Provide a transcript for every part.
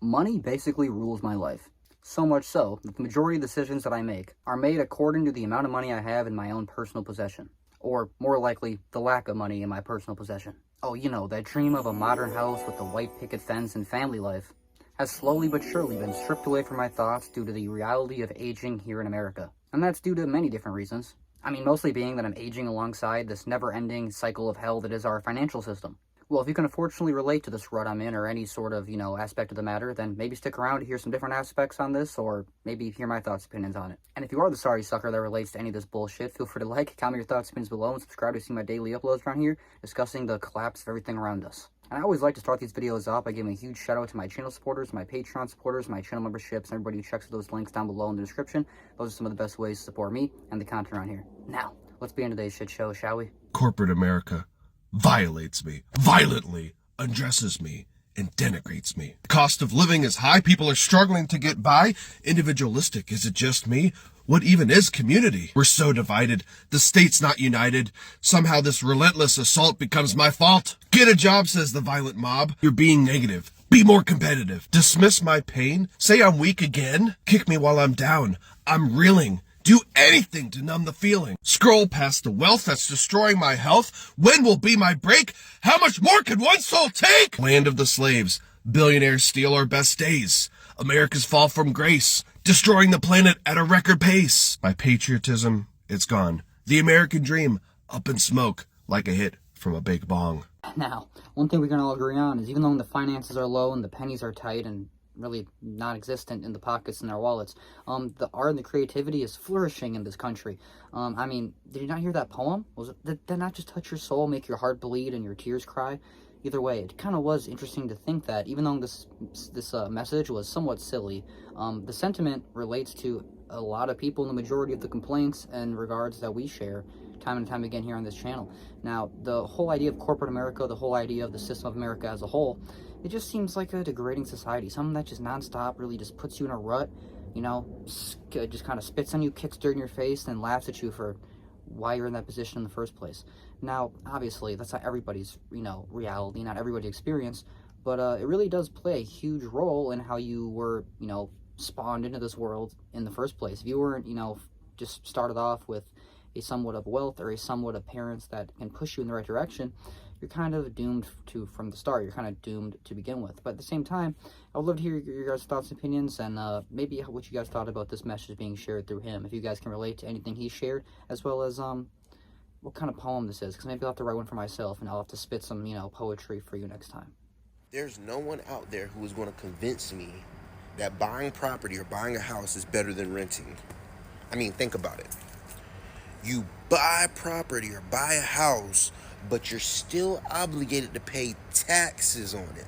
Money basically rules my life. So much so that the majority of decisions that I make are made according to the amount of money I have in my own personal possession. Or, more likely, the lack of money in my personal possession. Oh, you know, that dream of a modern house with a white picket fence and family life has slowly but surely been stripped away from my thoughts due to the reality of aging here in America. And that's due to many different reasons. I mean, mostly being that I'm aging alongside this never-ending cycle of hell that is our financial system. Well, if you can unfortunately relate to this rut I'm in or any sort of, aspect of the matter, then maybe stick around to hear some different aspects on this, or maybe hear my thoughts and opinions on it. And if you are the sorry sucker that relates to any of this bullshit, feel free to like, comment your thoughts and opinions below, and subscribe to see my daily uploads around here, discussing the collapse of everything around us. And I always like to start these videos off by giving a huge shout out to my channel supporters, my Patreon supporters, my channel memberships, and everybody who checks those links down below in the description. Those are some of the best ways to support me and the content around here. Now, let's begin today's shit show, shall we? Corporate America violates me, violently undresses me, and denigrates me. The cost of living is high. People are struggling to get by. Individualistic. Is it just me? What even is community? We're so divided. The state's not united. Somehow this relentless assault becomes my fault. Get a job, says the violent mob. You're being negative. Be more competitive. Dismiss my pain. Say I'm weak again. Kick me while I'm down. I'm reeling. Do anything to numb the feeling. Scroll past the wealth that's destroying my health. When will be my break? How much more can one soul take? Land of the slaves. Billionaires steal our best days. America's fall from grace. Destroying the planet at a record pace. My patriotism, it's gone. The American dream, up in smoke, like a hit from a big bong. Now, one thing we can all agree on is even though the finances are low and the pennies are tight and really non-existent in the pockets and their wallets, the art and the creativity is flourishing in this country. I mean, did you not hear that poem? Did that not just touch your soul, make your heart bleed and your tears cry? Either way, it kind of was interesting to think that even though this message was somewhat silly, the sentiment relates to a lot of people, and the majority of the complaints and regards that we share time and time again here on this channel. Now, the whole idea of corporate America, the whole idea of the system of America as a whole, it just seems like a degrading society, something that just nonstop really just puts you in a rut, just kind of spits on you, kicks dirt in your face, and laughs at you for why you're in that position in the first place. Now, obviously, that's not everybody's, reality, not everybody's experience, but it really does play a huge role in how you were, spawned into this world in the first place. If you weren't, just started off with a somewhat of wealth or a somewhat of parents that can push you in the right direction, you're kind of doomed to from the start. You're kind of doomed to begin with. But at the same time, I would love to hear your guys' thoughts and opinions, and maybe what you guys thought about this message being shared through him. If you guys can relate to anything he shared, as well as what kind of poem this is, because maybe I'll have to write one for myself, and I'll have to spit some, poetry for you next time. There's no one out there who is going to convince me that buying property or buying a house is better than renting. I mean, think about it. You buy property or buy a house, but you're still obligated to pay taxes on it.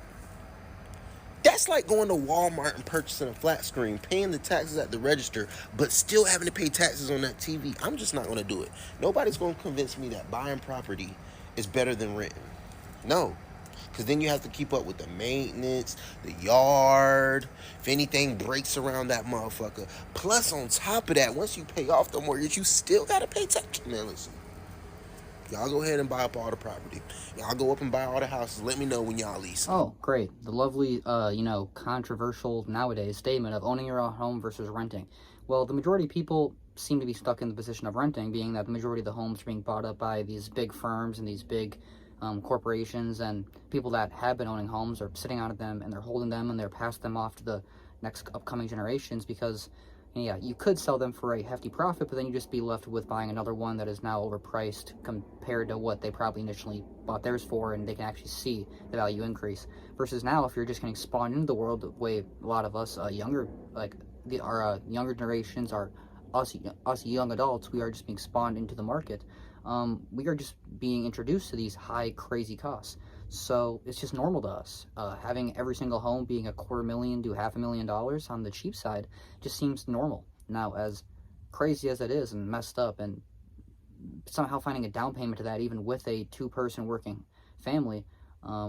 That's like going to Walmart and purchasing a flat screen, paying the taxes at the register, but still having to pay taxes on that TV. I'm just not going to do it. Nobody's going to convince me that buying property is better than renting. No. Because then you have to keep up with the maintenance, the yard, if anything breaks around that motherfucker. Plus, on top of that, once you pay off the mortgage, you still got to pay tax. Man, listen. Y'all go ahead and buy up all the property. Y'all go up and buy all the houses. Let me know when y'all lease. Oh, great. The lovely, controversial nowadays statement of owning your own home versus renting. Well, the majority of people seem to be stuck in the position of renting, being that the majority of the homes are being bought up by these big firms and these big corporations, and people that have been owning homes are sitting on them and they're holding them and they're passing them off to the next upcoming generations because, yeah, you could sell them for a hefty profit, but then you just be left with buying another one that is now overpriced compared to what they probably initially bought theirs for, and they can actually see the value increase. Versus now, if you're just getting spawned into the world, the way a lot of us younger generations are, us young adults, we are just being spawned into the market. We are just being introduced to these high, crazy costs. So it's just normal to us. Having every single home being $250,000 to $500,000 on the cheap side just seems normal. Now, as crazy as it is and messed up, and somehow finding a down payment to that, even with a two-person working family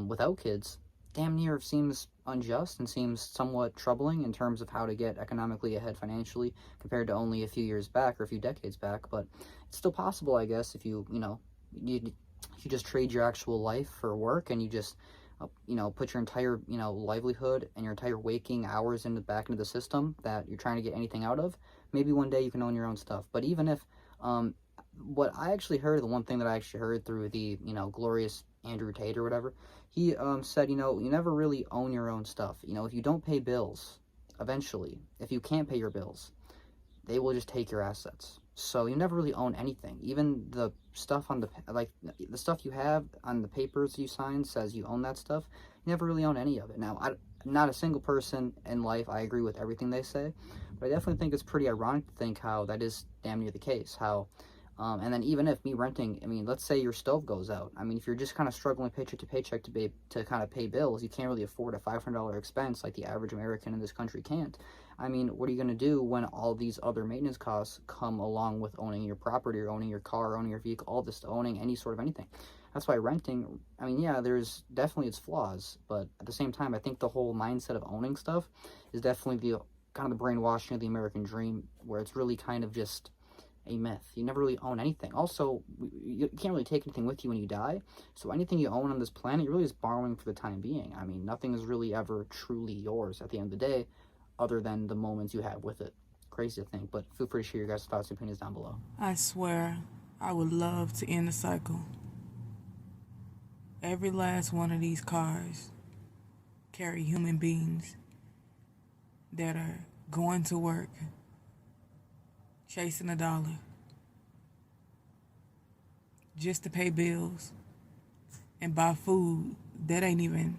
without kids, damn near seems unjust and seems somewhat troubling in terms of how to get economically ahead financially compared to only a few years back or a few decades back. But it's still possible, I guess, if you just trade your actual life for work and you just put your entire, livelihood and your entire waking hours back into the system that you're trying to get anything out of, maybe one day you can own your own stuff. But even if, what I actually heard, the one thing that I actually heard through the, glorious Andrew Tate or whatever, he said, you never really own your own stuff. If you don't pay bills, eventually, if you can't pay your bills, they will just take your assets. So you never really own anything. Even the stuff on the stuff you have on the papers you sign says you own that stuff. You never really own any of it. Now, not a single person in life, I agree with everything they say, but I definitely think it's pretty ironic to think how that is damn near the case. How, and then even if me renting, let's say your stove goes out. If you're just kind of struggling paycheck to paycheck to kind of pay bills, you can't really afford a $500 expense like the average American in this country can't. What are you going to do when all these other maintenance costs come along with owning your property or owning your car, or owning your vehicle, all this, owning any sort of anything? That's why renting, yeah, there's definitely its flaws, but at the same time, I think the whole mindset of owning stuff is definitely the kind of the brainwashing of the American dream, where it's really kind of just a myth. You never really own anything. Also, you can't really take anything with you when you die, so anything you own on this planet, you're really just borrowing for the time being. Nothing is really ever truly yours at the end of the day, other than the moments you have with it. Crazy to think, but feel free to share your guys' thoughts and opinions down below. I swear, I would love to end the cycle. Every last one of these cars carry human beings that are going to work, chasing a dollar, just to pay bills and buy food that ain't even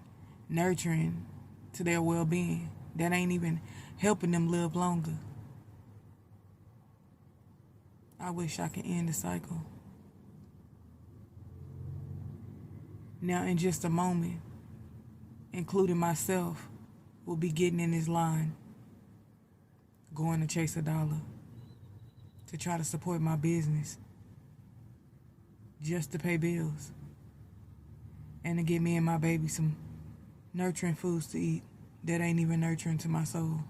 nurturing to their well-being, that ain't even helping them live longer. I wish I could end the cycle. Now, in just a moment, including myself, will be getting in this line, going to chase a dollar, to try to support my business, just to pay bills, and to get me and my baby some nurturing foods to eat that ain't even nurturing to my soul.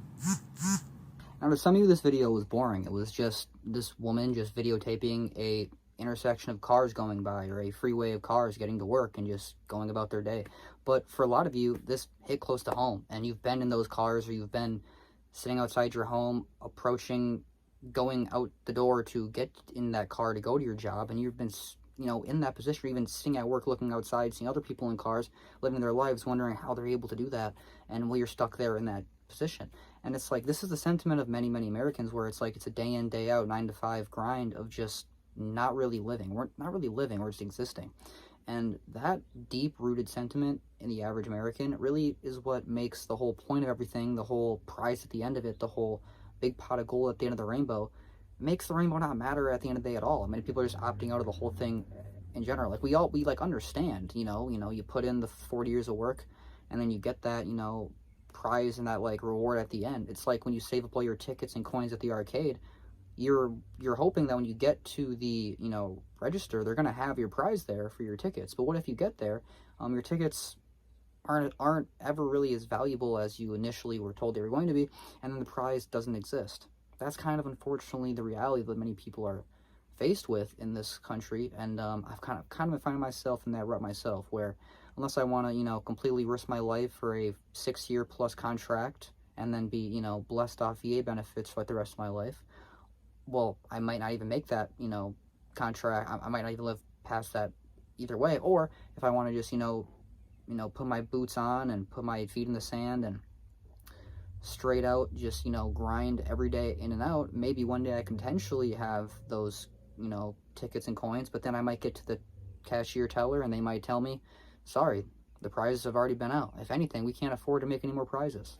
Now, to some of you, this video was boring. It was just this woman just videotaping a intersection of cars going by, or a freeway of cars getting to work and just going about their day. But for a lot of you, this hit close to home, and you've been in those cars, or you've been sitting outside your home, going out the door to get in that car to go to your job, and you've been in that position, or even sitting at work looking outside, seeing other people in cars living their lives, wondering how they're able to do that, and you're stuck there in that position. And it's like, this is the sentiment of many Americans, where it's like it's a day in, day out, 9 to 5 grind of just not really living. We're not really living, we're just existing. And that deep-rooted sentiment in the average American really is what makes the whole point of everything, the whole prize at the end of it, the whole big pot of gold at the end of the rainbow, makes the rainbow not matter at the end of the day at all. People are just opting out of the whole thing in general. Like, we understand, you put in the 40 years of work, and then you get that, prize and that, reward at the end. It's like when you save up all your tickets and coins at the arcade, you're hoping that when you get to the, register, they're going to have your prize there for your tickets. But what if you get there, your tickets aren't ever really as valuable as you initially were told they were going to be, and then the prize doesn't exist. That's kind of, unfortunately, the reality that many people are faced with in this country. And I've kind of been finding myself in that rut myself, where unless I want to, completely risk my life for a 6-year plus contract and then be, blessed off VA benefits for the rest of my life, well, I might not even make that, contract. I might not even live past that either way. Or if I want to just, put my boots on and put my feet in the sand and straight out just, grind every day in and out, maybe one day I can potentially have those, tickets and coins, but then I might get to the cashier teller and they might tell me, sorry, the prizes have already been out. If anything, we can't afford to make any more prizes.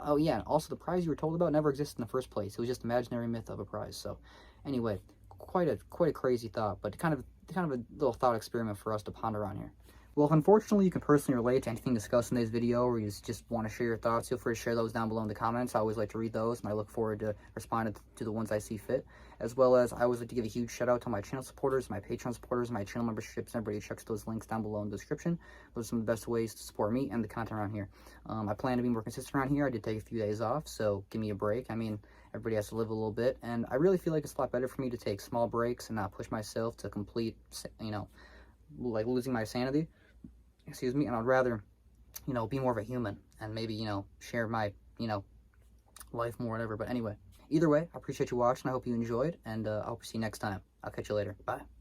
Oh yeah, and also the prize you were told about never existed in the first place. It was just an imaginary myth of a prize. So anyway, quite a crazy thought, but kind of a little thought experiment for us to ponder on here. Well, if unfortunately you can personally relate to anything discussed in this video, or you just want to share your thoughts, feel free to share those down below in the comments. I always like to read those, and I look forward to responding to the ones I see fit. As well as, I always like to give a huge shout out to my channel supporters, my Patreon supporters, my channel memberships, and everybody checks those links down below in the description. Those are some of the best ways to support me and the content around here. I plan to be more consistent around here. I did take a few days off, so give me a break. Everybody has to live a little bit, and I really feel like it's a lot better for me to take small breaks and not push myself to complete, losing my sanity. excuse me, and I'd rather, you know, be more of a human and maybe, you know, share my, you know, life more, whatever. But anyway, either way, I appreciate you watching. I hope you enjoyed, and I hope to see you next time. I'll catch you later. Bye.